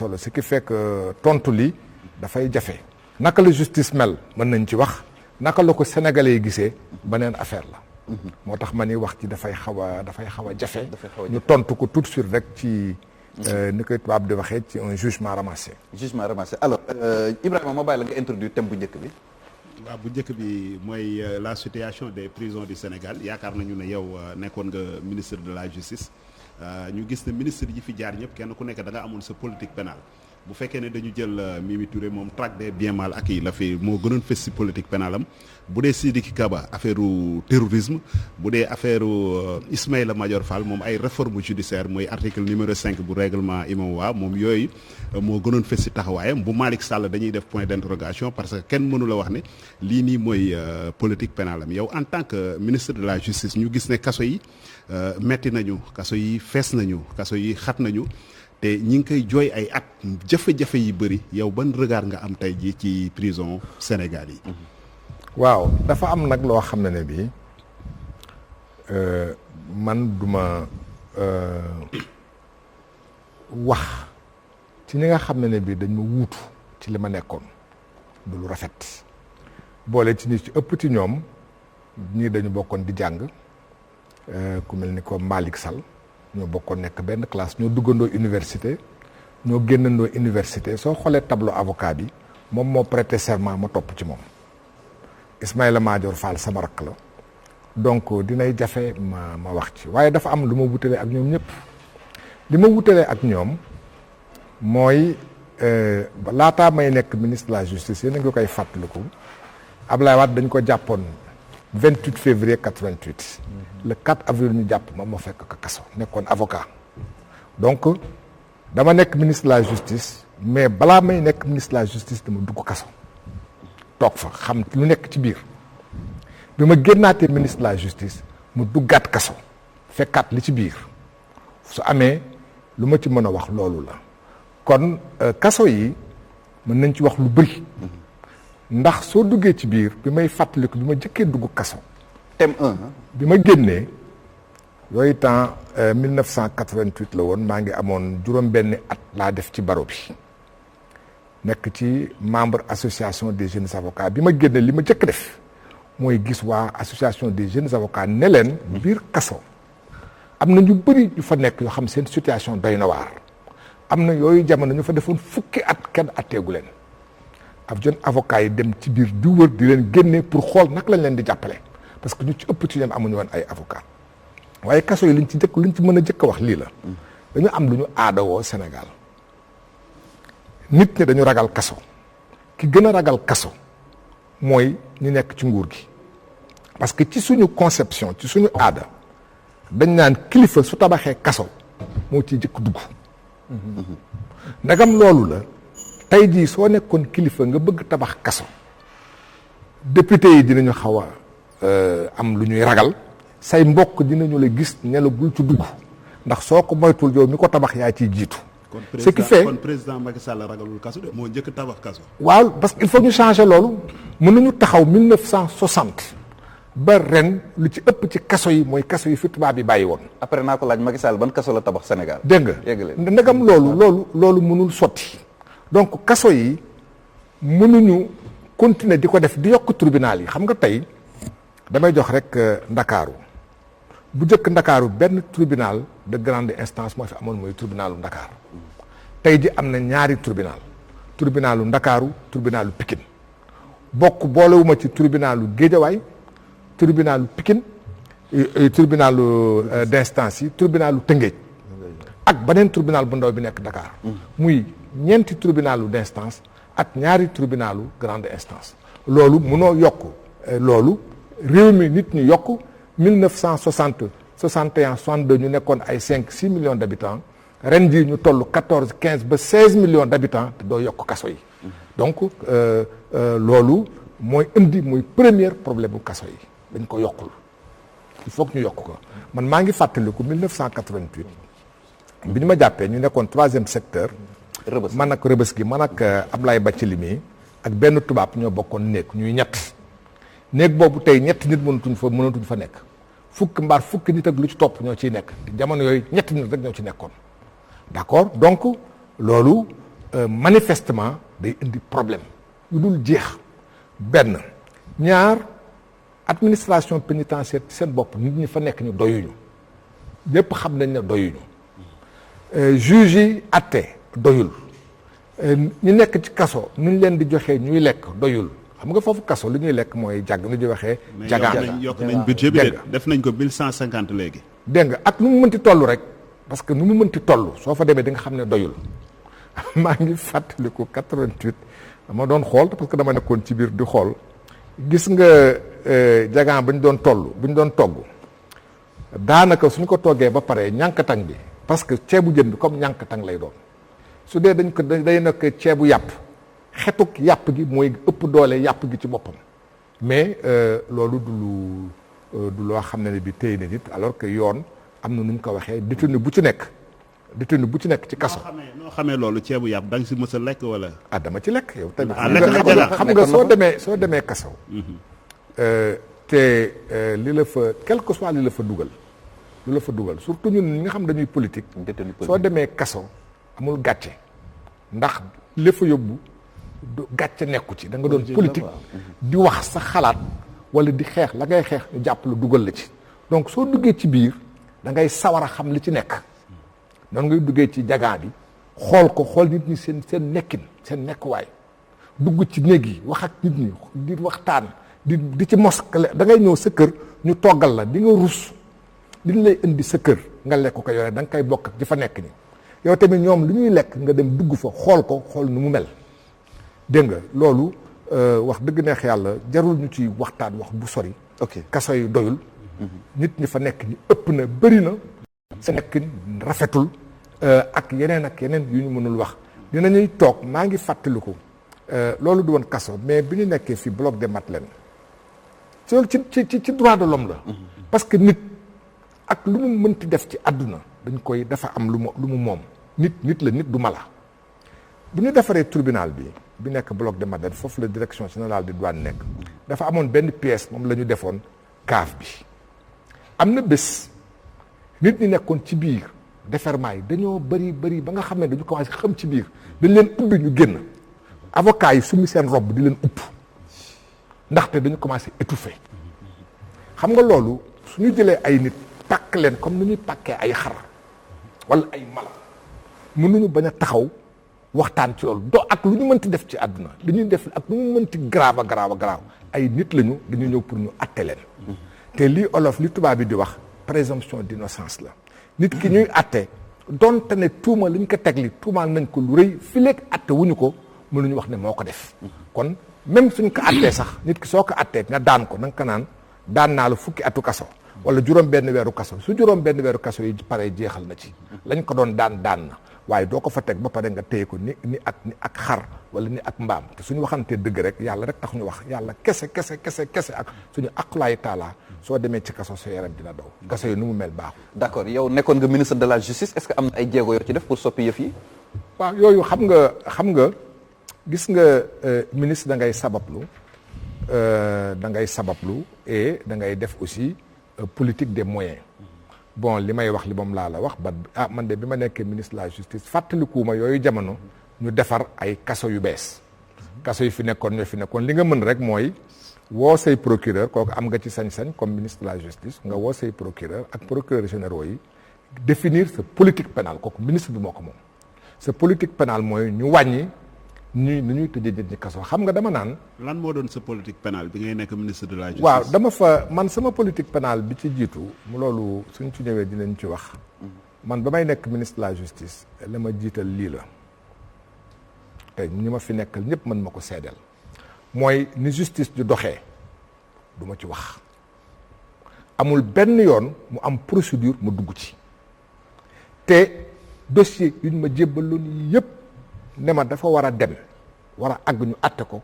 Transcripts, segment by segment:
solo ce qui fait que tontu li dafay jafe. naka la justice mel mën nañ ci wax naka la ko sénégalais yi gisee beneen affaire la. moo tax ma ni wax ci dafay xaw a jafe. ñu tontu ko tout de suite rek ci. ni koy tubaab di waxee ci un jugement ramassé. jugement ramassé alors Ibrahima ma bàyyi la nga introduire thème bu njëkk bi. waaw bu njëkk bi mooy la situation des prisons du Sénégal yaakaar nañu ne yow nekkoon nga ministre de la justice ñu gis ne ministre yi fi jaar ñëpp kenn ku nekk da nga amoon sa politique pénale bu fekkee ne dañu jël Mimi Touré moom traque des biens mal acquis la fi moo gënoon fës si politique pénale am bu dee Sidiki Kaba affaire terrorisme bu dee affaire Ismaïla Madior Fall moom ay réforme judiciaire mooy article numéro 5 bu règlement IMOA moom yooyu moo gënoon fës si taxawaayam bu Malick Sall dañuy def point d'interrogation parce que kenn mënu la wax ne lii nii mooy politique pénale am yow en tant que ministre de la justice ñu gis ne kaso yi metti nañu kaso yi fees nañu kaso yi xat nañu te ñi ngi koy jooy ay at jafe-jafe yi bëri yow ban regard nga am tey jii ci prison Sénégal yi. waaw dafa am nag loo xam ne bii man duma wax ci ñi nga xam ne bii dañ ma wuutu ci li ma nekkoon du lu rafet boole ci ñi ci ëpp ci ñoom ñii dañu bokkoon di jàng ku mel ni ko Malick Sall ñoo bokkoon nekk benn classe ñoo duggandoo université ñoo génnandoo université soo xoolee tableau avocat bi moom moo prêté serment ma topp ci moom Ismaïla Madior Fall sama rakk la donc dinay jafe ma wax ci waaye dafa am lu ma wutalee ak ñoom ñëpp li ma wutalee ak ñoom mooy laataa may nekk ministre de la justice yéen a ngi koy fàttaliku Ablaye Wade dañ ko jàppoon 28 février 88 le 4 avril ñu jàpp ma fekk ko kaso nekkoon avocat donc dama nekk ministre de la justice mais balaa may nekk ministre de la justice dama dugg kaso toog fa xam lu nekk ci biir bi ma génnaatee ministre de la justice mu duggaat kaso fekkaat li ci biir su amee lu ma ci mën a wax loolu la kon kaso yi mën nañ ci wax lu bëri ndax soo duggee ci biir bi may fàttaliku bi ma jëkkee dugg kaso thème 1 bi ma génnee yooyu temps 1988 la woon maa ngi amoon juróom-benni at laa def ci baro bi nekk ci membre association des jeunes avocats bi ma génnee li ma jëkk def mooy gis waa association des jeunes avocats ne leen biir kaso am na ñu bëri ñu fa nekk yoo xam seen situation doy na waar am na yooyu jamono ñu fa defoon fukki at kenn atteegu leen ab jeune avocat yi dem ci biir di wër di leen génne pour xool naka lañ leen di jàppale parce que ñu ci ëpp ci ñoom amuñu woon ay avocat waaye kaso yi liñ ci mën a jëkk a wax lii la dañu am lu ñu aadawoo Sénégal nit ñi dañu ragal kaso ki gën a ragal kaso mooy ñu nekk ci nguur gi parce que ci suñu conception ci suñu aada dañ naan kilifa su tabaxee kaso moo ciy jëkk dugg ndagam loolu la tey jii soo nekkoon kilifa nga bëgg tabax kaso député yi dinañu xaw a am lu ñuy ragal say mbokk dinañu la gis ne la bul ci dugg ndax soo ko moytul yow mi ko tabax yaa ciy jiitu. ce qui fait kon président Macky Sall ragalul kaso de moo njëkk tabax kaso. waaw parce que il faut ñu changer loolu mënuñu taxaw 1960 ba ren lu ci ëpp ci kaso yi mooy kaso yi fi tubaab yi bàyyi woon. après naa ko laaj Macky Sall ban kaso la tabax Sénégal. dégg nga ndegam loolu mënul sotti donc kaso yi mënuñu continuer di ko def di yokk tribunal yi xam nga tey damay jox rek Ndakaaru bu njëkk Ndakaaru benn tribunal de grande instance moo fi amoon mooy tribunalu Ndakaaru tey ji am na ñaari tribunalu Ndakaaru tribunalu Pikine bokk boolewuma ci tribunalu Géejawaay tribunalu Pikine tribunalu d'instance yi tribunalu Tëngéej ak beneen tribunal bu ndaw bi nekk Dakar muy ñeenti tribunalu d'instance ak ñaari tribunalu grande instance loolu mënoo yokk loolu réew mi nit ñu yokk 1960 61 62 ñu nekkoon ay 5-6 millions d'habitants ren jii ñu toll 14 15 ba 16 millions d'habitants te doo yokk kaso yi donc loolu mooy premier problème bu kaso yi dañ ko yokkul il faut que ñu yokk ko man maa ngi fàttaliku 1988 bi ñu ma jàppee ñu nekkoon 3e secteur Rëbës man ak Rëbës gi man ak Ablaye Bathily mi ak benn tubaab ñoo bokkoon néeg ñuy ñett néeg boobu tey ñetti nit mënatuñ fa nekk fukki nit ak lu ci topp ñoo ciy nekk jamono yooyu ñetti nit rek ñoo ci nekkoon d'accord donc loolu manifestement day indi problème yu dul jeex. benn ñaar administration pénitentiaire ci seen bopp nit ñi fa nekk ñu doyuñu ñëpp xam nañ ne doyuñu juge yi atte doyul ñu nekk ci kaso nu ñu leen di joxee ñuy lekk doyul xam nga foofu kaso li ñuy lekk mooy jàgg nu ñuy waxee. jagaan yokk nañ budget bi de def nañ ko 1150 léegi. dégg nga ak nu mu mënti toll rek parce que nu mu mënti toll soo fa demee di nga xam ne doyul maa ngi fàttaliku 88 dama doon xool parce que dama nekkoon ci biir di xool gis nga jagaan bu ñu doon togg daanaka suñ ko toggee ba pare ñànkatang bi parce que ceebu jën bi comme ñànkatang lay doon su dee dañ ko day nekk ceebu yàpp xetuk yàpp gi mooy ëpp doole yàpp gi ci boppam mais loolu du loo xam ne bi téye na nit alors que yoon am na nu ñu ko waxee détenu bu ci nekk ci kaso. noo xamee loolu ceebu yàpp da nga si mës a lekk wala. dama ci lekk yow tamit. xam nga soo demee kaso. te li la fa quel que soit li la fa dugal surtout ñun ñi nga xam dañuy politique. soo demee kaso amul gàcce ndax li fa yóbbu gàcce nekku ci da nga doon politique di wax sa xalaat wala di xeex la ngay xeex ñu jàpp la dugal la ci donc soo duggee ci biir da ngay sawar a xam li ci nekk. noonu ngay duggee ci jagaa bi xool nit ñi seen nekkin seen nekkuwaay dugg ci néeg yi wax ak nit ñi di waxtaan di ci mos da ngay ñëw sa kër ñu toggal la di nga rus li lay indi sa kër nga lekk ko yore da nga koy bokk ak di fa nekk ni yow tamit ñoom lu ñuy lekk nga dem dugg fa xool nu mu mel dégg nga loolu wax dëgg neex yàlla jarul ñu ci waxtaan wax bu sori. kaso yi doyul. nit ñi fa nekk ñi ëpp na bëri na. sa nekkin rafetul ak yeneen yu ñu mënul wax dinañuy toog maa ngi fàttaliku loolu du woon kaso mais bi ñu nekkee fi bloc des Madeleines ci droit de l'homme la parce que nit ak lu mu mënti def ci àdduna dafa am lu mu moom nit la nit du mala bu ñu defaree tribunal bi nekk bloc des Madeleines foofu la direction générale des douanes nekk dafa amoon benn pièce moom la ñu defoon kaaf bi am na bés nit ñi nekkoon ci biir déferment yi dañoo bëri ba nga xam ne dañu commencé xam ci biir dañ leen ubbi ñu génn avocat yi summi seen robe di leen upp ndaxte dañu commencé étouffer xam nga loolu suñu jëlee ay nit pàkk leen comme ni ñuy pàkkee ay xar wala ay mala mënuñu bañ a taxaw waxtaan ci loolu doo ak lu ñu mënti def ci àdduna li ñuy def ak lu ñu mënti grave ay nit lañu dañu ñëw pour ñu atte leen te lii olof li tubaab bi di wax présomption d'innocence la nit ki ñuy atte donte ne tuuma li ñu ko tegli tuumaal nañ ko lu rëy fi léegi atte wuñu ko mënuñu wax ne moo ko def kon même suñ ko attee sax nit ki soo ko attee nga daan ko na nga ko naan daan naa la fukki atu kaso wala juróom benn weeru kaso su juróom benn weeru kaso yi pare jeexal na ci lañ ko doon daan na waaye doo ko fa teg ba pare nga téye ko ni ak xar wala ni ak mbaam te suñu waxantee dëgg rek yàlla rek tax ñu wax yàlla kese ak suñu aqulaayi taala soo demee ci kaso sa yaram dina daw kaso yi nu mu mel baaxul. d'accord yow nekkoon nga ministre de la justice est-ce que am na ay jéego yoo ci def pour soppi yëf yi. waaw yooyu xam nga gis nga ministre da ngay sabablu et da ngay def aussi politique des moyens. bon li may wax li moom laa la wax man de bi ma nekkee ministre de la justice fàttalikuuma yooyu jamono ñu defar ay kaso yu bees kaso yu fi nekkoon ñoo fi nekkoon li nga mën rek mooy woo say procureur kooku am nga ci sañ-sañ comme ministre de la justice nga woo say procureur ak procureur généraux yi définir sa politique pénale kooku ministre bi moo ko moom sa politique pénale mooy ñu wàññi nu ñuy tëjee nit ñi kaso xam nga dama naan. lan moo doon sa politique pénale bi ngay nekk ministre de la justice. waaw man sama politique pénale bi ci jiitu loolu suñ ci ñëwee dinañ ci wax. man ba may nekk ministre de la justice la ma jiital lii la te ñi ma fi nekkal ñëpp mën ma ko seedeel mooy ni justice di doxee du ma ci wax amul benn yoon mu am procédure mu dugg ci te dossier yu ñu ma jébbaloon yëpp. ne ma dafa war a dem war a àgg ñu àtte ko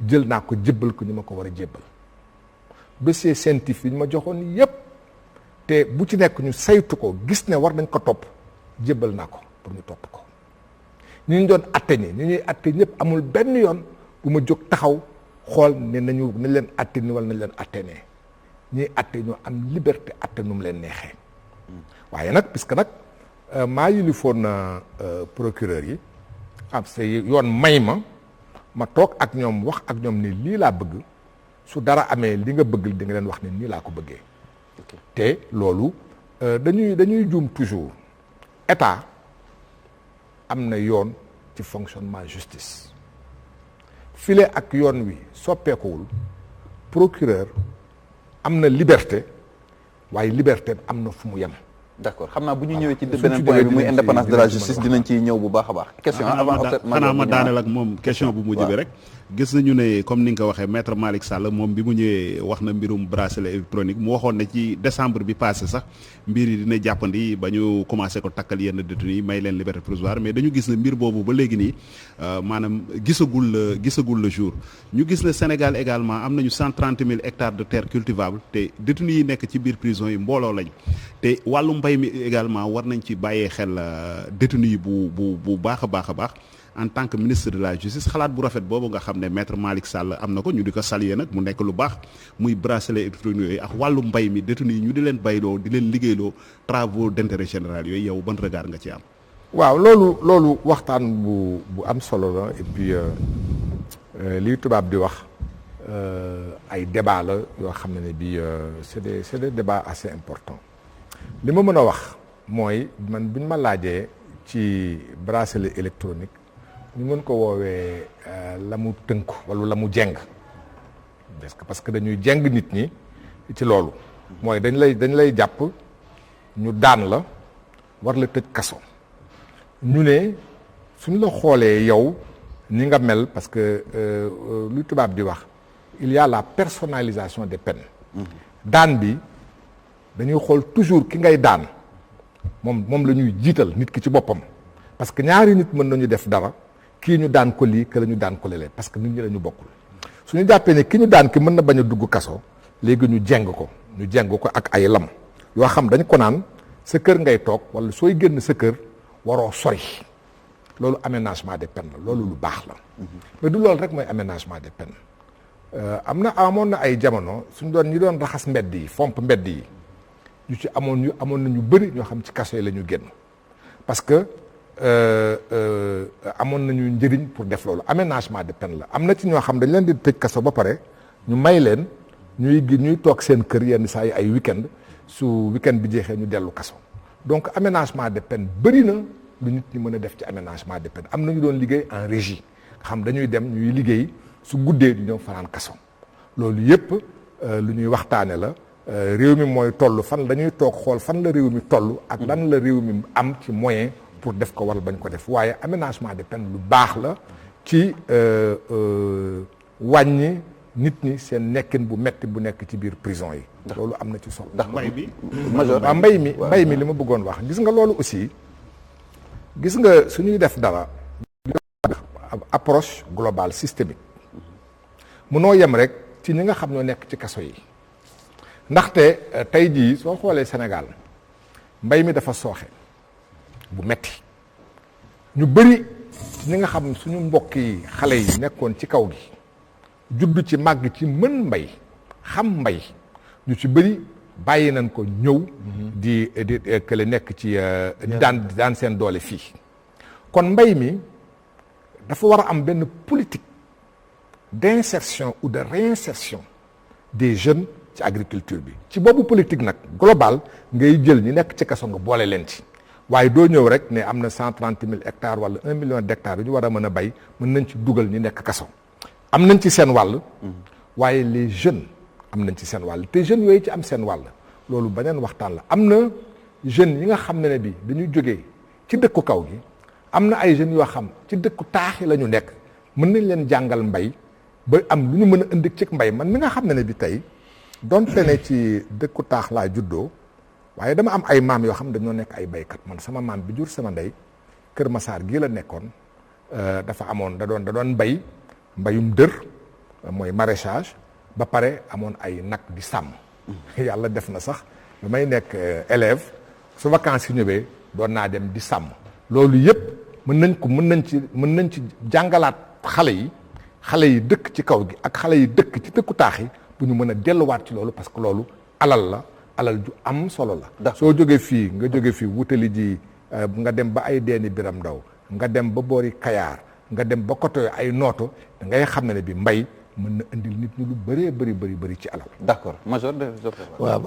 jël naa ko jébbal ko ñu ma ko war a jébbal dossier scientifique yi ñu ma joxoon yépp te bu ci nekk ñu saytu ko gis ne war nañ ko topp jébbal naa ko pour ñu topp ko ñu doon àtte ni ñu ñuy àtte ñëpp amul benn yoon bu ma jóg taxaw xool ne nañ leen àtte ni wala nañ leen àtte ne ñuy àtte ñoo am liberté àtte nu mu leen neexee waaye nag puisque nag maa yilifoon procureur yi c'est yoon may ma toog ak ñoom wax ak ñoom ni lii laa bëgg su dara amee li nga bëgg di nga leen wax ni nii laa ko bëggee te loolu dañuy juum toujours état am na yoon ci fonctionnement justice file ak yoon wi soppeekuwul procureur am na liberté waaye liberté am na fu mu yem. d'accord xam naa bu ñu ñëwee ci beneen point bi muy indépendance de la justice dinañ ci ñëw bu baax a baax. question xanaa ma daaneel ak moom question bu mujj bi rek. gis nañu ne comme ni nga ko waxee maître Malick Sall moom bi mu ñëwee wax na mbirum bracelet électronique mu waxoon ne ci décembre bi passé sax mbir yi dina jàppandi ba ñu commencé ko takkal yenn détenus yi may leen liberté provisoire mais dañu gis ne mbir boobu ba léegi nii maanaam gisagul le jour ñu gis ne Sénégal également am nañu 130 000 hectares de terre cultivable te détenus yi nekk ci biir prison yi mbooloo lañ te wàllu mbay mi également war nañ ci bàyyee xel détenus yi bu baax a baax en tant que ministre de la justice xalaat bu rafet boobu nga xam ne maître Malick Sall am na ko ñu di ko saluer nag mu nekk lu baax muy bracelet électronique yooyu ak wàllu mbay mi détenus yi ñu di leen bayloo di leen liggéeyloo travaux d'intérêt général yooyu yow ban regard nga ci am. waaw loolu waxtaan bu am solo la et puis lii tubaab di wax ay débat la yoo xam ne bi c'est des débats assez importants li ma mën a wax mooy man bu ñu ma laajee ci bracelet électronique ñu mën ko woowee la mu tënk wala la mu jeng parce que dañuy jeng nit ñi ci loolu mooy dañ lay jàpp ñu daan la war la tëj kaso ñu ne suñ la xoolee yow ni nga mel parce que lu tubaab di wax il y a la personnalisation des peines daan bi dañuy xool toujours ki ngay daan moom la ñuy jiital nit ki ci boppam parce que ñaari nit mën nañu def dara kii ñu daan ko lii que la ñu daan ko lelee parce que nit ñi la ñu bokkul suñu jàppee ne ki ñu daan ki mën na bañ a dugg kaso léegi ñu jeng ko ak ay lam yoo xam dañ ko naan sa kër ngay toog wala sooy génn sa kër waroo sori loolu aménagement des peines la loolu lu baax la mais du loolu rek mooy aménagement des peines amoon na ay jamono suñu ñi doon raxas mbedd yi fomp mbedd yi ñu ci amoon na ñu bëri ñoo xam ci kaso yi la ñu génn parce que amoon nañu njëriñ pour def loolu aménagement de peine la am na ci ñoo xam dañ leen di tëj kaso ba pare ñu may leen ñuy toog seen kër yenn saa yi ay week-end su week-end bi jeexee ñu dellu kaso donc aménagement de peine bëri na lu nit ñi mën a def ci aménagement de peine am na ñu doon liggéey en régie xam dañuy dem ñuy liggéey su guddee di ñëw fanaan kaso loolu yépp lu ñuy waxtaane la réew mi mooy toll fan dañuy toog xool fan la réew mi toll ak lan la réew mi am ci moyen pour def ko wala bañ ko def waaye aménagement de peine lu baax la ci wàññi nit ñi seen nekkin bu metti bu nekk ci biir prison yi loolu am na ci solo mbay bi waaw mbay mi li ma bëggoon wax gis nga loolu aussi gis nga suñuy def dara approche globale systémique munoo yem rek ci ñi nga xam ñoo nekk ci kaso yi ndaxte tey jii soo xoolee Sénégal mbay mi dafa sooxe bu metti ñu bëri ñi nga xam suñu mbokk yi xale yi nekkoon ci kaw gi judd ci màgg ci mën mbay xam mbay ñu ci bëri bàyyi nañ ko ñëw di kële nekk ci di daan seen doole fii kon mbay mi dafa war a am benn politique d'insertion ou de réinsertion des jeunes ci agriculture bi ci boobu politique nag global ngay jël ñi nekk ci kaso nga boole leen ci waaye doo ñëw rek ne am na 130 000 hectares wala 1 million d'hectares yu ñu war a mën a bay mën nañ ci dugal ñi nekk kaso am nañ ci seen wàll waaye les jeunes am nañ ci seen wàll te jeunes yooyu ci am seen wàll loolu beneen waxtaan la am na jeunes yi nga xam ne bi dañuy jógee ci dëkku kaw gi am na ay jeunes yoo xam ci dëkku taax yi la ñu nekk mën nañ leen jàngal mbay ba am lu ñu mën a indi ci mbay man mi nga xam ne bi tey donte ne ci dëkku taax laa juddoo waaye dama am ay maam yoo xam dañoo nekk ay baykat man sama maam bi jur sama ndey Kër Masaar gii la nekkoon dafa amoon da doon bay mbayum dër mooy maraîchage ba pare amoon ay nag di sàmm yàlla def na sax ba may nekk élève su vacances yi ñëwee doon naa dem di sàmm loolu yëpp mën nañ ci jàngalaat xale yi dëkk ci kaw gi ak xale yi dëkk ci dëkku taax yi bu ñu mën a delluwaat ci loolu parce que loolu alal ju am solo la soo jógee fii nga jógee fii wutali ji nga dem ba ay deeni Biram Ndaw nga dem ba boori Kayaar nga dem ba côté ay nooto da ngay xam ne bi mbay mën na indil nit ñi lu bëree bëri ci alal. d'accord major de waaw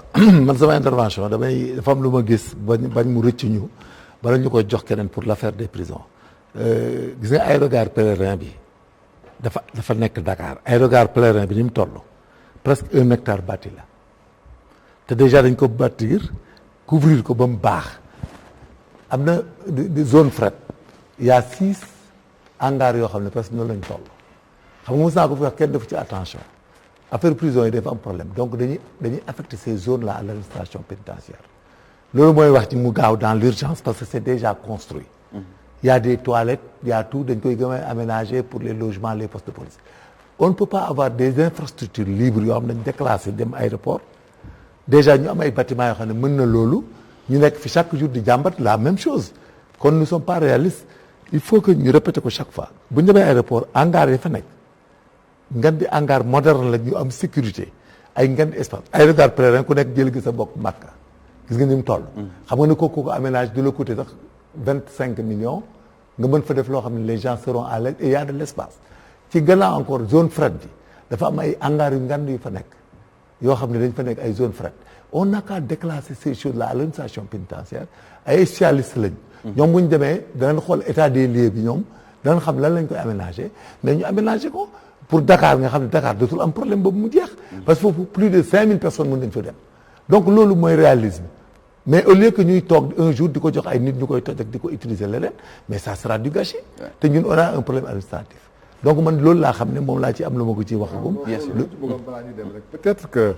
man sama intervention dafa am lu ma gis bañ mu rëcc ñu bala ñu koy jox keneen pour l'affaire des prisons gis nga aérogare pèlerin bi dafa nekk Dakar aérogare pèlerin bi ni mu toll presque 1 hectare bâti la te déjà dañ ko bâtir couvrir ko ba mu baax am na zone fret il y a 6 hangars yoo xam ne presque noonu lañ toll xam nga mos naa ko fi wax kenn defu ci attention affaire prison yi dafa am problème donc dañuy affecter ces zones là à l'administration pénitentiaire loolu mooy wax ci mu gaaw dans l'urgence parce que c'est déjà construit. Il y a des toilettes, il y a tout, dañ koy gën a aménager pour les logements, les postes de police. On ne peut pas avoir des infrastructures libres yoo xam ne dañ déclassé dem aéroport déjà ñu am ay bâtiments yoo xam ne mën na loolu ñu nekk fi chaque jour di jàmbat la même chose kon nous ne sommes pas réalistes il faut que ñu répéter ko chaque fois bu ñu demee aéroport hangar yi fa nekk ngan di hangar moderne la ñu am sécurité ay ngan di espace aérogare pèlerin ku nekk jël gi sa bokk Makka gis nga ni mu toll. xam nga ne kooku aménage de l'autre côté sax 25 millions nga mën fa def loo xam ne les gens seront à l'aise et il y a de l'espace ci gannaaw encore zone fret bi dafa am ay hangars yu ngand yu fa nekk yoo xam ne dañ fa nekk ay zone fret on n'a qu'à déclasser ces choses là à l'administration pénitentiaire ay spécialistes lañ. ñoom bu ñu demee danañ xool état des lieux bi ñoom danañ xam lan lañ koy aménager mais ñu aménager ko pour Dakar nga xam ne Dakar dootul am problème boobu mu jeex. parce que foofu plus de 5000 personnes mën nañ fa dem donc loolu mooy réalisme. mais au lieu que ñuy toog un jour di ko jox ay nit ñu koy toj ak di ko utiliser leneen mais ça sera du gâchis. te ñun on a un problème administratif. donc man loolu laa xam ne moom laa ci am lu ma ko ciy waxagum. bien sûr balaa ñu dem rek peut-être que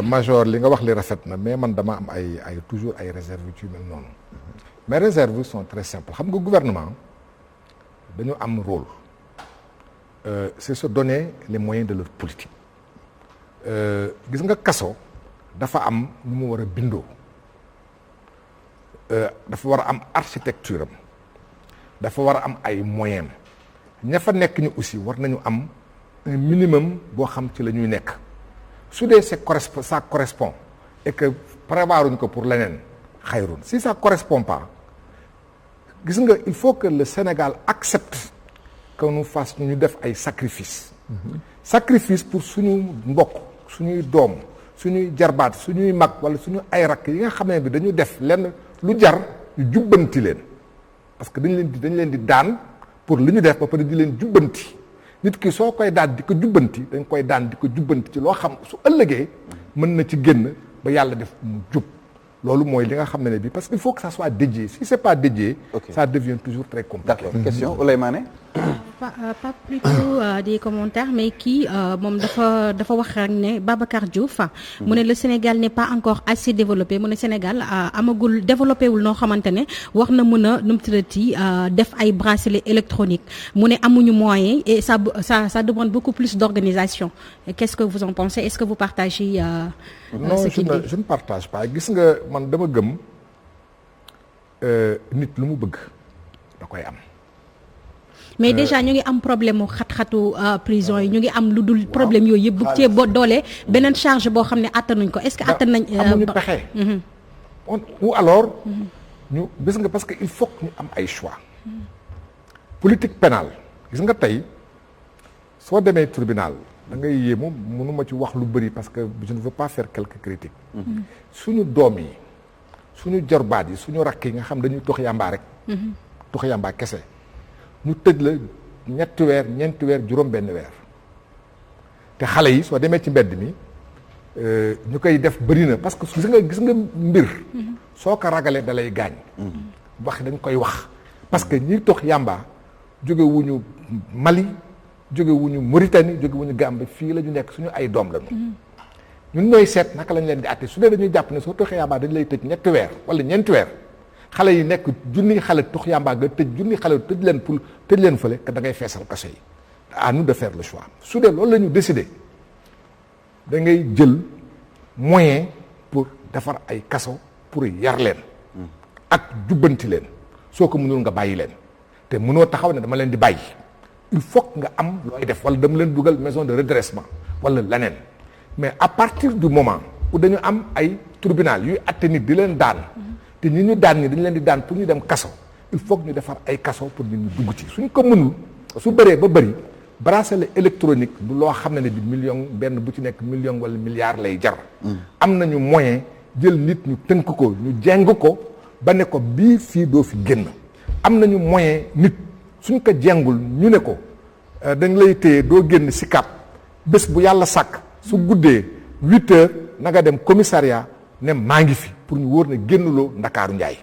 major li nga wax li rafet na mais man dama am ay toujours ay réserves ci mel noonu. mes réserves sont très simples xam nga gouvernement dañu am rôle c'est se donner les moyens de leur politique gis nga kaso dafa am lu mu war a bindoo. dafa war a am architecture am dafa war a am ay moyens ña fa nekk ñu aussi war nañu am un minimum boo xam ci la ñuy nekk su dee ça correspond et que prévoiruñ ko pour leneen xayrun si ça correspond pas gis nga il faut que le Sénégal accepte que nous fasse ñu def ay sacrifices. Sacrifice pour suñu mbokk suñuy doom suñuy jarbaat suñuy mag wala suñu ay rakk yi nga xam ne bi dañu def lenn lu jar ñu jubbanti leen parce que dañ leen di daan pour li ñu def ba pare di leen jubbanti nit ki soo koy daan di ko jubbanti dañ koy daan di ko jubbanti ci loo xam su ëllëgee mën na ci génn ba yàlla def mu jub loolu mooy li nga xam ne bi parce qu'il faut que ça soit dédié si c'est pas dédié ça devient toujours très compliqué. D'accord. Question Ouleye Mané. pas plutôt des commentaires mais kii moom dafa wax rek ne Babacar Diouf mu ne le Sénégal n'est pas encore assez développé mu ne Sénégal amagul développé wul noo xamante ne wax na mën a numtrati def ay bracelets électroniques mu ne amuñu moyen et ça demande beaucoup plus d'organisation. Qu'est-ce que vous en pensez? Est-ce que vous partagez non je ne partage pas gis nga man dama gëm nit lu mu bëgg da koy am. mais déjà ñu ngi am problème mu xat-xatu prison yi ñu ngi am lu dul problème yooyu yëpp bu cee doole beneen charge boo xam ne attanuñ ko est-ce que attan nañ. amuñu pexe. ou alors. ñu gis nga parce que il faut que ñu am ay choix. politique pénale gis nga tey soo demee tribunal da ngay yéemu mënuma ci wax lu bëri parce que je ne veux pas faire quelques critiques. suñu doom yi suñu jarbaat yi suñu rakk yi nga xam dañuy tox yàmbaa rek. tox yàmbaa kese. ñu tëj la ñetti weer ñeenti weer juróom benn weer te xale yi soo demee ci mbedd mi ñu koy def bëri na parce que gis nga mbir soo ko ragalee da lay gaañ wax dañ koy wax parce que ñi tox yàmba jóge wuñu Mali jóge wuñu Mauritanie jóge wuñu Gambie fii la ñu nekk suñu ay doom lañu ñun ñooy seet naka lañ leen di àtte su dee dañuy jàpp ne soo toxee yàmba dañ lay tëj ñetti weer wala ñeenti weer xale yi nekk junni xale tux yàmbaa nga tëj junni xale tëj leen fële que da ngay feesal kaso yi à nous de faire le choix su dee loolu la ñu décidé da ngay jël moyen pour defar ay kaso pour yar leen ak jubbanti leen soo ko mënul nga bàyyi leen te mënoo taxaw ne dama leen di bàyyi il faut nga am looy def wala dama leen dugal maison de redressement wala leneen mais à partir du moment où dañu am ay tribunal yuy atte nit di leen daan te ñi ñu daan ñi dañu leen di daan pour ñu dem kaso il faut que ñu defar ay kaso pour nit ñi dugg ci suñ ko mënul su bëree ba bëri bracelet électronique du loo xam ne bi million benn bu ci nekk million wala milliard lay jar. am nañu moyen jël nit ñu tënk ko ñu jeng ko ba ne ko bii fii doo fi génn am nañu moyen nit suñ ko jengul ñu ne ko dañ lay téye doo génn si kap bés bu yàlla sàkk su guddee 8 heures na nga dem commissariat ne maa ngi fi pour ñu wóor ne génnuloo Ndakaaru Njaay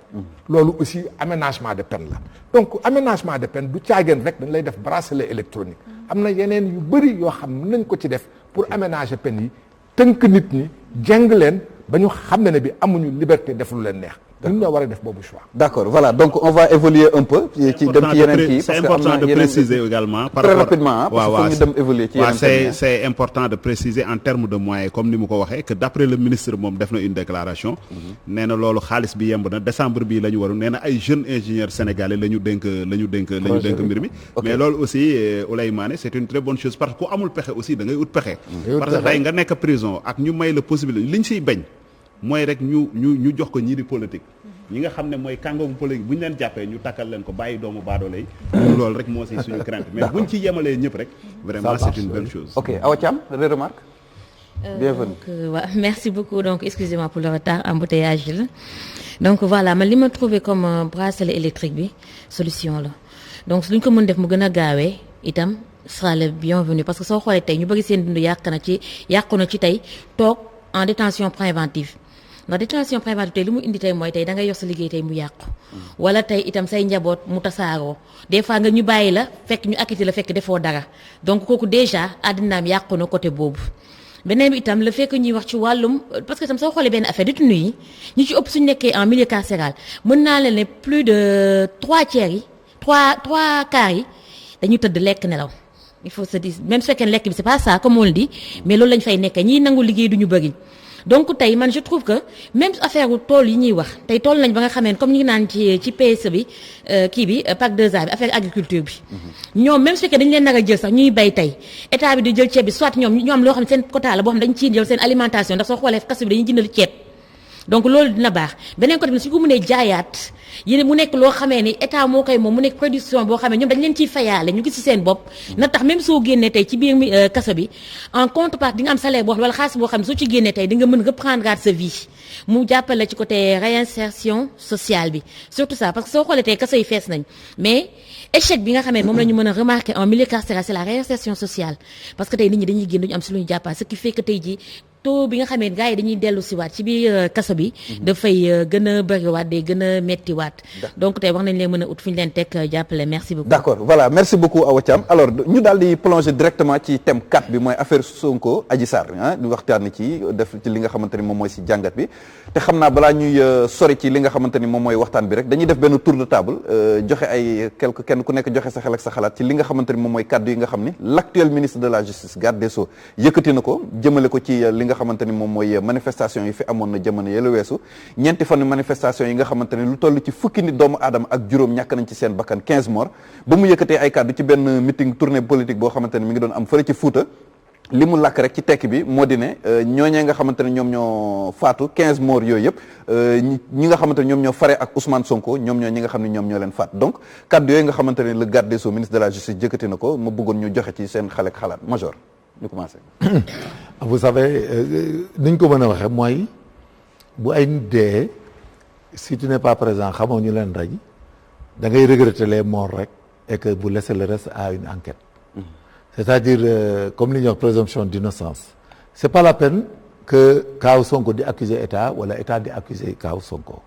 loolu aussi aménagement de peine la donc aménagement de peine du caageen rek dañ lay def bracelet électronique am na yeneen yu bëri yoo xam ne nañ ko ci def pour aménager peine yi tënk nit ñi jeng leen ba ñu xam ne bi amuñu liberté def lu leen neex ñun ñoo war a def boobu choix. D'accord, voilà, donc on va évoluer un peu ci dem ci yeneen kii c'est important de préciser également par très rapport rapidement parce que ñu dem évoluer ci yeneen c'est important de préciser en termes de moyens comme ni mu ko waxee que d'après le ministre moom def na une déclaration nee na loolu xaalis bi yemb na décembre bii la ñu waru nee na ay jeunes ingénieurs sénégalais la ñu dénk mbir mi mais loolu aussi Ouleye Mané c'est une très bonne chose parce que ku amul pexe aussi da ngay ut pexe parce que tey nga nekk prison ak ñu may la possibilité li ñu siy bañ mooy rek ñu jox ko ñii di politique ñi nga xam ne mooy kàngoomu politique bu ñu leen jàppee ñu takkal leen ko bàyyi doomu baadoole yi loolu rek moo si suñu crainte mais buñ ci yemalee ñëpp rek vraiment c'est une bonne chose. Ok, Awa Thiam, remarque. Bienvenue. Merci beaucoup. Donc, excusez-moi pour le retard, embouteillage la donc voilà man li ma trouvé comme bracelet électrique bi solution la donc luñ ko mën def mu gën a gaawee itam sera le bienvenu parce que soo xoolee tey ñu bëgg seen dund yàqu na ci tey toog en détention préventive ndax détention préventive tey li mu indi tey mooy tey da ngay yor sa liggéey tey mu yàqu wala tey itam say njaboot mu tasaaroo des fois nga ñu bàyyi la fekk ñu acquitté la fekk defoo dara donc kooku déjà àddinaam yàqu na côté boobu beneen bi itam le fait que ñuy wax ci wàllum parce que itam soo xoolee benn affaire détenu yi ñi ci ëpp suñu nekkee en milieu carcéral mën naa leen ne plus de 3/4 yi 3/4 yi dañu tëdd lekk nelaw il faut se dire même su fekkee lekk bi c'est pas ça comme on le dit mais loolu lañ fay nekkee ñiy nangu liggéey duñu bëri donc tey man je trouve que même affaire tool yi ñuy wax tey tool nañ ba nga xamee comme ñu ngi naan ci PSE bi kii bi PAC 2A bi affaire agriculture bi ñoom même su fekkee dañu leen nar a jël sax ñuy bay tey état bi di jël ceeb bi soit ñoom ñu am loo xam ne seen quota la boo xam ne dañ ciy jël seen alimentation ndax soo xoolee kaso bi dañuy jëndal ceeb donc loolu dina baax beneen côté bi su ko mënee jaayaat yéen mu nekk loo xamee ni état moo koy moom mu nekk production boo xamee ñoom dañ leen ciy fayaale ñu gis ci seen bopp na tax même soo génnee tey ci biir kaso bi en contrepartie di nga am salaire boo xam wala xaalis boo xam ne soo ci génnee tey di nga mën reprendre sa vie mu jàppale ci côté réinsertion sociale bi surtout ça parce que soo xoolee tey kaso yi fees nañ mais échec bi nga xamee moom la ñu mën a remarquer en milieu carcéral c'est la réinsertion sociale parce que tey nit ñi dañuy génn duñu am si lu ñu jàppal ce qui fait que tey jii taux bi nga xamee gars yi dañuy dellu si waat ci biir kaso bi dafay gën a bëriwaat day gën a mettiwaat donc tey wax nañ leen mën a ut fu ñu leen teg jàppale merci beaucoup. D'accord, voilà, merci beaucoup Awa Thiam alors ñu daal di plonger directement ci thème 4 bi mooy affaire Sonko Adji Sarr ñu waxtaan ci def ci li nga xamante ni moom mooy si jàngat bi te xam naa balaa ñuy sori ci li nga xamante ni moom mooy waxtaan bi rek dañuy def benn tour de table joxe ay kenn ku nekk joxe sa xel ak sa xalaat ci li nga xamante ni moom mooy kaddu yi nga xam ni l'actuel ministre de la justice garde des Sceaux yëkkati na ko jëmale ko ci li nga xamante ni moom mooy manifestation yi fi amoon na jamono yële weesu ñeenti fan manifestation yi nga xamante ni lu toll ci fukki nit doomu aadama ak juróom ñàkk nañ ci seen bakkan 15 morts ba mu yëkkatee ay kàddu ci benn meeting tournée politique boo xamante ni mi ngi doon am fële ci Fuuta li mu làkk rek ci tekki bi moo di ne ñooñee nga xamante ne ñoom ñoo faatu 15 morts yooyu yëpp ñi nga xamante ne ñoom ñoo fare ak Ousmane Sonko ñoom ñoo ñi nga xam ne ñoom ñoo leen faat donc kàddu yooyu nga xamante ne le garde des Sceaux ministre de la justice jëkkati na ko ma bëggoon ñu joxe ci seen xale ak xalaat major ñu commencé. vous savez ni ñu ko mën a waxee mooy bu ay nit dee si tu n'es pas présent xamoo ñu leen rey da ngay regretter les morts rek et que vous laissez le reste à une enquête. C'est-à-dire comme li ñuy wax présomption d'innocence c'est pas la peine que Kaaw Sonko di accuser état wala état di accuser Kaaw Sonko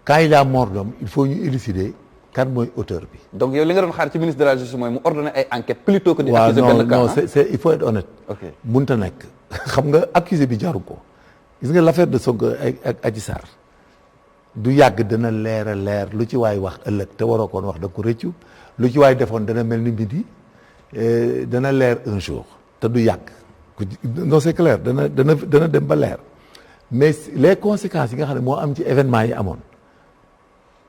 quand il y a mort d'homme il faut ñu élucider kan mooy auteur bi. donc yow li nga doon xaar ci ministre de la justice mooy mu ordonner ay enquêtes plutôt que di accuser benn cas. non c'est il faut être honnête. ok mënta nekk xam nga accusé bi jaru ko gis nga l'affaire de Sonko ak Adji Sarr du yàgg dana leer a leer lu ci waay wax ëllëg te waroo koon wax da ko rëccu lu ci waay defoon dana mel ni midi dana leer un jour te du yàgg non c'est clair dana dem ba leer mais les conséquences yi nga xam ne moo am ci événement yi amoon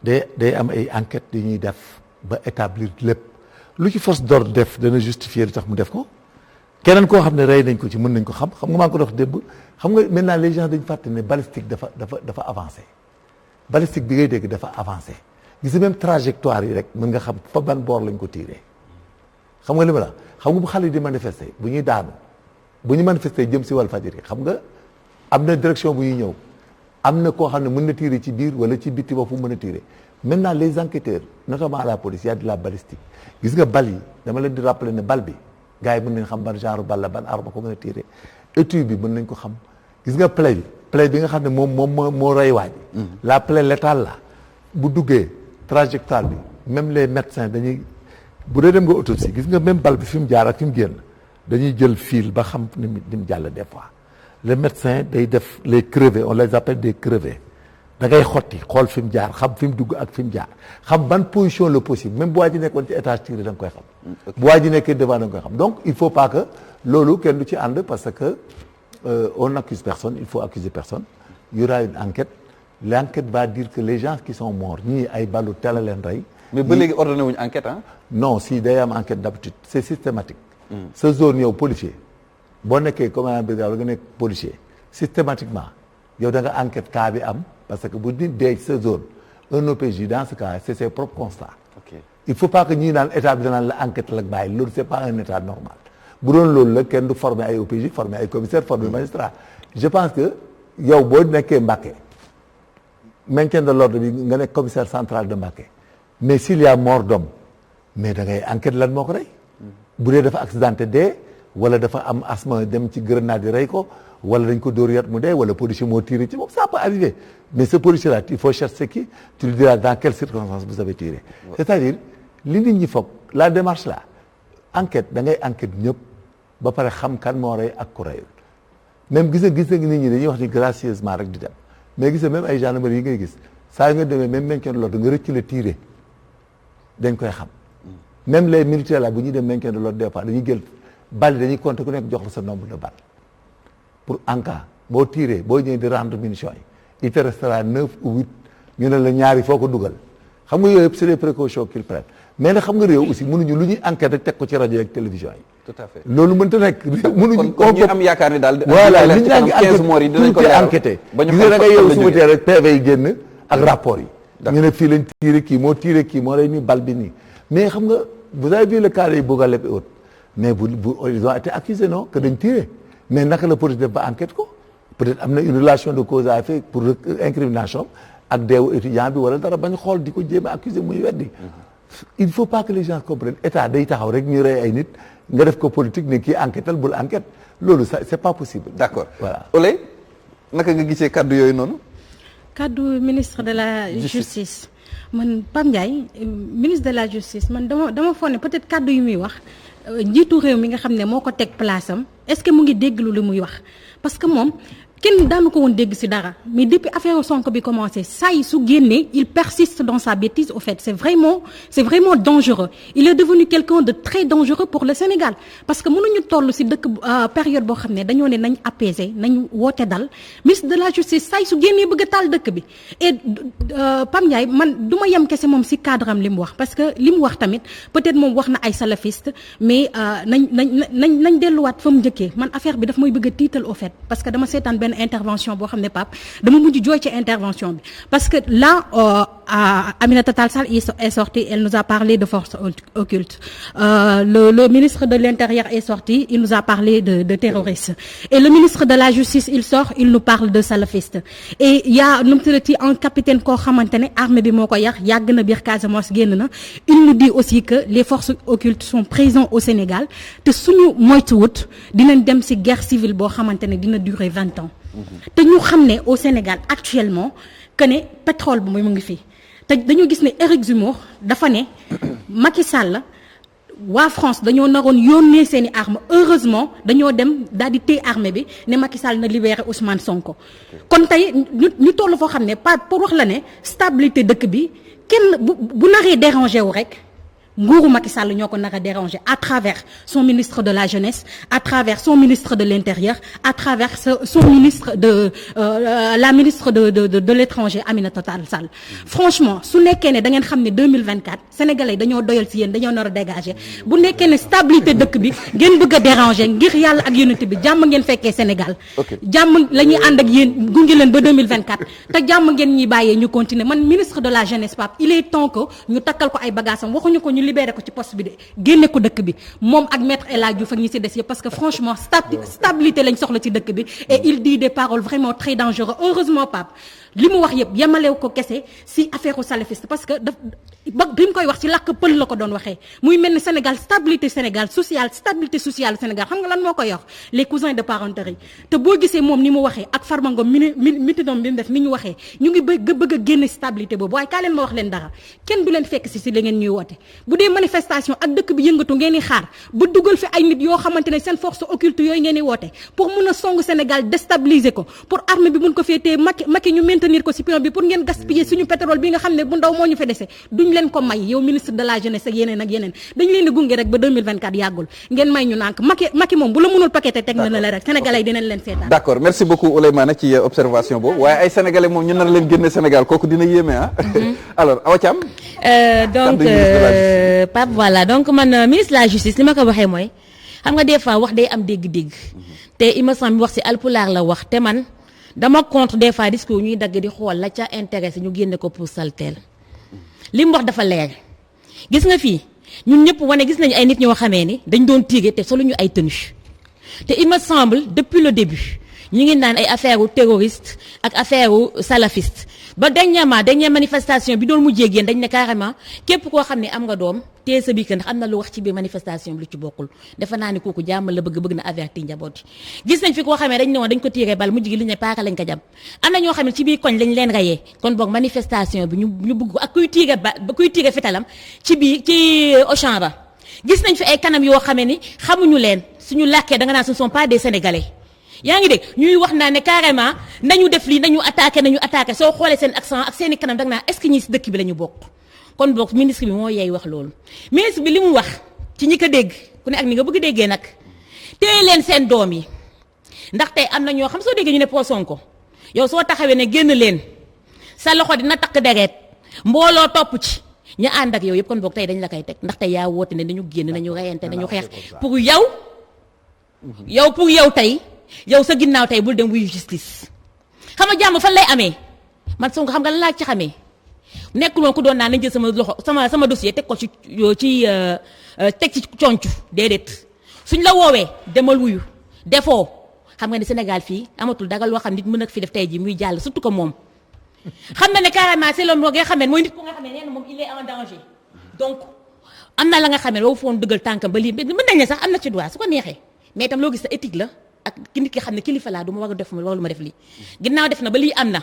day am ay enquêtes yu ñuy def ba établir lépp lu ci force d'ordre def dana justifier li tax mu def ko keneen koo xam ne rey nañ ko ci mën nañ ko xam nga maa ngi ko dox démb xam nga maintenant les gens dañ fàtte ne balistique dafa avancé balistique bi ngay dégg dafa avancé gis nga même trajectoire yi rek mën nga xam fa ban boor lañ ko tiiree xam nga li ma la xam nga bu xale yi di manifester bu ñuy daanu bu ñu manifester jëm si Walfadjri xam nga am na direction bu ñuy ñëw am na koo xam ne mën na tirer ci biir wala ci bitti ba fu mën a tirer maintenant les enquêteurs notamment la police y a de la balistique gis nga bal yi dama leen di rappeler ne bal bi gars yi mën nañ xam ban genre bal la ban arme ko mën a tirer étui bi mën nañ ko xam gis nga plaie bi nga xam ne moom moo rey waaj la plaie létale la bu duggee trajectoire bi même les médecins dañuy bu dee dem nga autopsie gis nga même bal bi fi mu jaar ak fi mu génn dañuy jël fil ba xam ni mu jàll des fois le médecin day def les crevés on les appelle des crevés da ngay xotti xool fi mu jaar xam fi mu dugg ak fi mu jaar xam ban position le possible même bu waa ji nekkoon ci étage tiré da nga koy xam bu waa ji nekkee devant da nga koy xam donc il faut pas que loolu kenn du ci ànd parce que on n'accuse personne il faut accuser personne il y aura une enquête l'enquête va dire que les gens qui sont morts ñii ay balu teel a leen rey mais ba léegi ordonné wuñu enquête ah non si day am enquête d'habitude c'est systématique sa zone yow policier boo nekkee commandant brigade wala nga nekk policier systématiquement yow da nga enquête cas bi am parce que bu nit dee sa zone un OPJ dans ce cas c'est ses propres constats il faut pas que ñii naan état bi danaan la enquête la bàyyi loolu c'est pas un état normal bu doon loolu la kenn du former ay OPJ former ay commissaire former magistrat je pense que yow boo nekkee Mbacké maintien de l'ordre bi nga nekk commissaire central de Mbacké mais s'il y a mort d'homme mais da ngay enquête lan moo ko rey bu dee dafa accidenté dee wala dafa am asthme dem ci grenade yi rey ko wala dañ ko dóor yat mu dee wala policier moo tiré ci moom ça peut arriver mais ce policier là il faut chercher qui tu lui diras dans quelles circonstances vous avez tiré c'est-à-dire li nit ñi foog la démarche là enquête da ngay enquête ñëpp ba pare xam kan moo rey ak ku reyul même gis nga nit ñi dañuy wax ni gracieusement rek di dem mais gis nga même ay gendarmerie yi ngay gis saa yu nga demee même maintien de l'ordre nga rëcc la tiré dañ koy xam même les militaires là bu ñuy dem maintien de l'ordre des fois dañuy jël bal dañuy compter ku nekk jox la sa nombre de balles pour en cas boo tiré boo ñëwee di rendre munitions yi il te restera 9 ou 8 ñu ne la ñaari foo ko dugal xam nga yooyu yëpp c'est des précautions qu'ils prennent mais nag xam nga réew aussi mënuñu lu ñuy enquête rek teg ko ci rajo ak télévision yi. tout à fait loolu mënta nekk. mënuñu kon ñu am yaakaar ni daal. voilà nit ñaa ngi 15 morts yi dinañ ko enquêté gis nga da ngay yow suba tee rek PV yi génn ak rapport yi. ñu ne fii lañ tiré kii moo rey nii bal bi nii mais xam nga vous avez vu le cas yi Bouga Leb et autres mais ils ont été accusés non que dañ tiré mais naka la police def ba enquête ko peut-être am na une relation de cause à effet pour incrimination ak deewu étudiant bi wala dara bañ xool di ko jéem a accuser muy weddi. il faut pas que les gens comprennent état day taxaw rek ñu rey ay nit nga def ko politique ne kii enquêtal bul enquête loolu ça c'est pas possible. d'accord voilà. Oley naka nga gisee kaddu yooyu noonu. kaddu ministre de la justice man Pape Ndiaye ministre de la justice man dama foog ne peut-être kaddu yu muy wax njiitu réew mi nga xam ne moo ko teg place am est-ce que mu ngi dégglu li muy wax parce que moom kenn daanu ko woon dégg ci dara mais depuis affaire Sonko bi commencé saa yi su génnee il persiste dans sa bêtise au fait c'est vraiment dangereux il est devenu quelqu'un de très dangereux pour le Sénégal parce que mënuñu toll ci dëkk période boo xam ne dañoo ne nañ apaiser nañ woote dal ministre de la justice saa yi su génnee bëgg a taal dëkk bi et Pam Ndiaye man du ma yem kese moom ci cadre am li mu wax parce que li mu wax tamit peut-être moom wax na ay salafiste mais nañ delluwaat fa mu njëkkee man affaire bi daf may bëgg a tiital au fait parce que dama seetaan benn intervention boo xam ne Pape dama mujj jooy ci intervention bi parce que là Aminata Tall Sall est sortie elle nous a parlé de forces occultes le ministre de l'Intérieur est sorti il nous a parlé de terroristes et le ministre de la Justice il sort il nous parle de salafistes et il y a nu mu tuddati un capitaine koo xamante ne armée bi moo ko yàgg na biir Casamance génn na il nous dit aussi que les forces occultes sont présentes au Sénégal te suñu moytuwut dinañ dem ci guerre civile boo xamante ne dina durer 20 ans te ñu xam ne au Sénégal actuellement que ne pétrole bi mu ngi fii te dañoo gis ne Éric Zemmour dafa ne Macky Sall waa France dañoo naroon yónnee seeni armes heureusement dañoo dem daal di téye armée bi ne Macky Sall na libérer Ousmane Sonko kon tey ñu toll foo xam ne pas pour wax la ne stabilité dëkk bi kenn bu naree déranger wu rek nguuru Macky Sall ñoo ko nar a déranger à travers son ministre de la jeunesse à travers son ministre de l'intérieur à travers son ministre de la ministre de l'étranger Aminata Tall Sall. Franchement su nekkee ne da ngeen xam ne 2024 sénégalais dañoo doyal ci yéen dañoo nar a dégager bu nekkee ne stabilité dëkk bi ngeen bëgg a déranger ngir yàlla ak unité bi jàmm ngeen fekkee Sénégal. jàmm la ñuy ànd ak yéen gunge leen ba 2024 te jàmm ngeen ñuy bàyyee ñu continuer man ministre de la jeunesse Pape il est temps que ñu takkal ko ay bagages am waxuñu ko ñu libéré ko ci poste bi de génne ko dëkk bi moom ak maître El Hadji Diouf ak ñi ci des yëpp parce que franchement stabilité lañ soxla ci dëkk bi et il dit des paroles vraiment très dangereuses heureusement Pape li mu wax yëpp yemalew ko kese si affaire salafiste parce que bi mu koy wax ci làkk pël la ko doon waxee muy mel ni Sénégal stabilité Sénégal stabilité sociale Sénégal xam nga lan moo ko yor les cousins de parenterie te boo gisee moom ni mu waxee ak Farba Ngom mitinam bi mu def ni ñu waxee ñu ngi bëgg a génne stabilité boobu waaye kaa leen ma wax leen dara kenn du leen fekk si li ngeen ñuy woote bu dee manifestation ak dëkk bi yëngatu ngeen di xaar ba dugal fi ay nit yoo xamante ne seen force occulte yooyu ngeen di woote pour mun a song Sénégal déstabiliser ko pour armée bi mun ko féetee Macky ñu maintenir ko ci pion bi pour ngeen gaspiller suñu pétrole bi nga xam ne bu ndaw moo ñu fa dese duñ leen ko may yow ministre de la jeunesse ak yeneen dañ leen di gunge rek ba 2024 yàggul ngeen may ñu nànk Macky moom bu la mënul paqueté teg na la rek sénégalais yi dinañ leen seetaan. d'accord merci beaucoup Ouleymane ci observation boobu waaye ay sénégalais moom ñu nar leen génne Sénégal kooku dina yéeme ah. alors Awa Thiam. donc Pape voilà donc man ministre de la justice li ma ko waxee mooy xam nga des fois wax day am dégg-dégg te il me semble wax ci alpulaar la wax te man dama contre des fois discours ñuy dagg di xool la ca intéressé ñu génne ko pour salteel li mu wax dafa leer gis nga fii ñun ñëpp wane gis nañu ay nit ñoo xamee ni dañ doon tiire te solo ñu ay tenue te il me semble depuis le début ñu ngi naan ay affaire u terroriste ak affaire u salafiste ba dernière manifestation bi doon mujjee génn dañ ne carrément képp koo xam ne am nga doom téye sa biir kër ndax am na lu wax ci biir manifestation bi lu ci bokkul defe naa ni kooku jàmm la bëgg na avertir njaboot yi gis nañ fi koo xamee dañ ne woon dañ ko tiiree bal mujj gi li ñu ne paaka lañ ko jam am na ñoo xam ne ci biir koñ lañ leen rayee kon boog manifestation bi ñu bëgg ak kuy tiire fitalam ci biir ci Auchan ba gis nañ fi ay kanam yoo xamee ni xamuñu leen suñu làkkee da nga naan ce ne sont pas des sénégalais yaa ngi dégg ñuy wax naa ne carrément nañu def lii nañu attaqué soo xoolee seen accent ak seen i kanam da nga naan est-ce que ñii si dëkk bi la ñu bokk kon boog ministre bi moo yeey wax loolu ministre bi li mu wax ci ñi ko dégg ku ne ak ni nga bëgg déggee nag téye leen seen doom yi ndax tey am na ñoo xam soo déggee ñu ne pro Sonko yow soo taxawee ne génn leen sa loxo dina takk deret mbooloo topp ci ñu ànd ak yow yëpp kon boog tey dañ la koy teg ndax tey yaa woote ne dañu génn nañu reyante nañu xeex pour yow tey yow sa ginnaaw tey bul dem wuyu justice xam nga jàmm fan lay amee man Sonko xam nga lan laa ci xamee nekkul woon ku doon naan nañ jël sama loxo sama dossier teg ko ci teg ci concu déedéet suñ la woowee demal wuyu defoo xam nga ne Sénégal fii amatul dagal loo xam nit mën a fi def tey ji muy jàll surtout que moom xam na ne carrément c'est l'homme nga xam ne mooy nit ku nga xam ne nee na moom il est en danger donc am na la nga xam ne woo foon dëggal tànkam ba lii mën nañ ne sax am na ci droit su ko neexee mais itam loo gis sa éthique la ak ki nit ki xam ne kilifa laa du ma war a def loolu ma def lii ginnaaw def na ba lii am na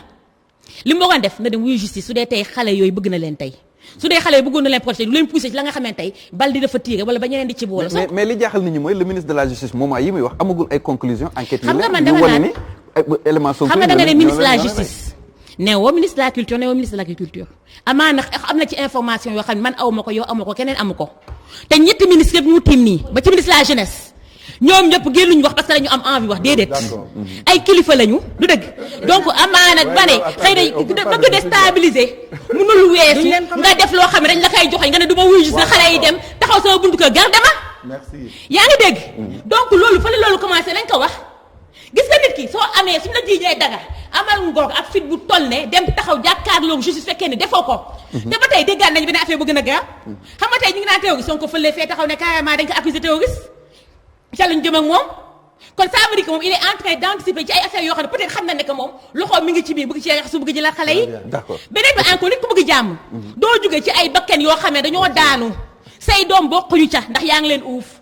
li mu waroon def na dem wuyu justice su dee tey xale yooyu bëgg na leen tey su dee xale yooyu bëggoon na leen protéger du leen poussé ci la nga xam ne tey bal di dafa tiire wala ba ñeneen di ci boole. mais li jaaxal nit ñi mooy le ministre de la justice moment yi muy wax amagul ay conclusions enquête yi xam nga man dama naan xam nga da nga ne ministre de la justice ne woo ministre de la culture ne woo ministre de l'agriculture amaana am na ci information yoo xam ne man aw ma ko yow amu ko keneen amu ko te ñetti ministre yëpp ñu tiim nii ba ci ministre de la jeunesse ñoom ñëpp génnuñu wax parce que dañu am envie wax déedéet ay kilifa lañu du dëgg donc amaana ba ne xëy na bëgg déstabiliser mënul weesu nga def loo xam ne dañ la koy joxe nga ne du ma wuyu gis na xale yi dem taxaw sama buntu kër garde ma yaa ngi dégg donc loolu fa la loolu commencé lañ ko wax gis nga nit ki soo amee suñu la jiiñee daga amal ngor ak fit bu toll ne dem taxaw jàkkaarloog justice fekkee ne defoo ko te ba tey déggaan nañu benn affaire bu gën a gaaw xam nga tey ñu ngi naan terroriste Sonko fële fee taxaw ne carrément dañ ko accusé terroriste ca lañ jëm ak moom kon ça veut dire que moom il est en train d'anticiper ci ay affaires yoo xam ne peut-être xam na ne que moom loxoom mi ngi ci biir bëgg ci yax su bëgg jëlaat xale yi beneen bi encore nit ku bëgg jàmm doo jóge ci ay bakken yoo xam ne dañoo daanu say doom bokkuñu ca ndax yaa ngi leen uuf